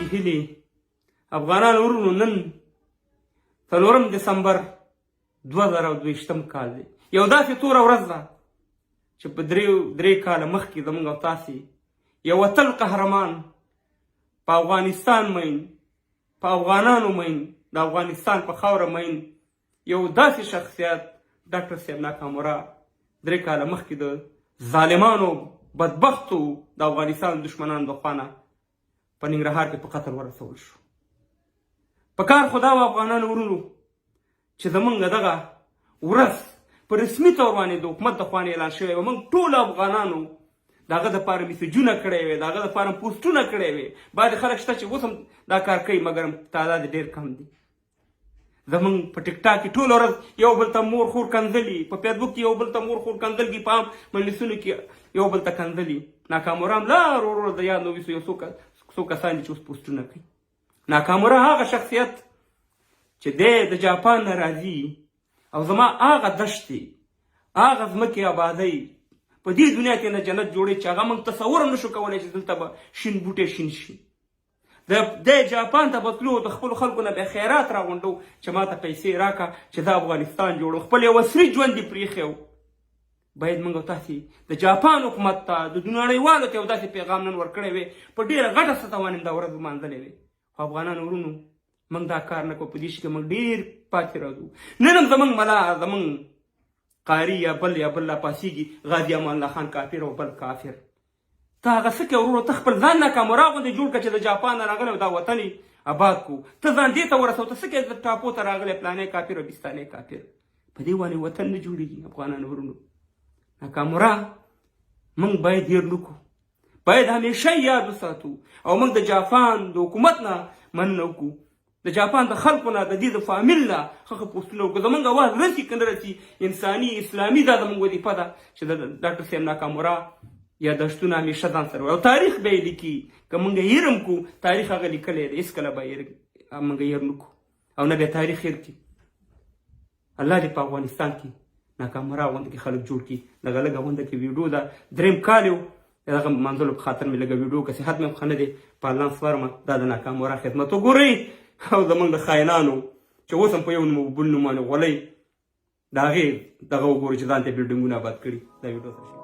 پاکې هیلې افغانان ورونو نن 4 دسمبر 2022 کال دی یو داسې توره ورځ ده چې په درې کاله مخکې زموږ او تاسې یو وطن قهرمان په افغانستان مین په افغانانو مین د افغانستان په خاوره مین یو داسې شخصیت ډاکټر صاحب ناکامورا 3 کاله مخکې د ظالمانو بدبختو د افغانستان دشمنانو د خوا نه په ننګرهار کې په قتل ورسول شو. په کار خو دا و افغانانو ورونو چې زمونږ دغه ورځ په رسمي تور باندې د حکومت د خوا نه اعلان شوی و، موږ ټولو افغانانو د هغه دپاره میسیجونه کړی وی، د هغه دپاره پوسټونه کړی وی. بعضې خلک شته چې اوس هم دا کار کوي مګر تعداد ډېر کم دی. زمونږ په ټیک ټاک کې ټوله ورځ یو بل ته مور خور کنځلي، په فیسبوک کې یو بل ته مور خور کنځلګي، په عام مجلسونو کې یو بل ته کنځلي. ناکامورا هم لار ورو د یاد نو ویسو یو څو کسان دي چې اوس پوسټونه کوي. ناکامورا هغه شخصیت چې دی د جاپان نه راځي او زما هغه دشتې هغه ځمکې آبادۍ په دې دنیا کې نه جنت جوړوي چې هغه موږ تصور هم نشو کولی چې دلته به شین بوټی شین شي. د جاپان ته به تلو د خپلو خلکو نه به خیرات راغونډو چې ما ته پیسې راکړه چې دا افغانستان جوړو، خپل یو عصري ژوند دې پرېښی و. باید موږ او تاسې د جاپان حکومت ته د نړیوالو ته یو داسې پیغام نن ورکړی وی، په ډېره غټه سطح باندې دا ورځ لمانځلې وی. خو افغانانو ورونو موږ دا کار نه کوو، په دې شي کې موږ ډېر پاتې راځو. نن هم زموږ ملا زموږ قاري یا بل لا پاسېږي غازي امان الله خان کافر او بل کافر. ته هغه څه کوې ورور، ته خپل ځان ناکامورا غوندې جوړ کړه چې د جاپان نه راغلی او دا وطن آباد کړو. ته ځان دې ته ورسوه، ته څه کوې د ټاپو ته راغلی پلانی کافر او بستانی کافر. په دې باندې وطن نه جوړېږي. افغانانو ورونو ناکامورا موږ باید هېر نه کړو، باید همیشه یاد وساتو او موږ د جاپان د حکومت نه مننه وکړو، د جاپان د خلکو نه د دې د فامیل نه ښه پوسټونه وکړو. زموږ اواز رسي که نه رسي، انساني اسلامي دا زموږ وظیفه ده چې د ډاکټر صاحب ناکامورا یادښتونه همیشه ځان سره او تاریخ به یې لیکي. که موږ هېر هم کړو، تاریخ هغه لیکلی دی، هېڅکله به موږ هېر نه کړو او نه به تاریخ هېر کړي. الله دې په افغانستان کې ناکامورا غونډه کې خلک جوړ کړي. دغه لږه غونډه کې ویډیو ده 3 کال یو دغه منځلو په خاطر مې لږه ویډیو که صحت مې ښه نه دی په الله سپارمه. دا د ناکامورا خدمت وګورئ او زموږ د خاینانو چې اوس هم په یو نوم بل نوم باندې غولئ د هغې دغه وګورئ چې ځان ته بلډینګونه آباد کړي. دا ویډیو سره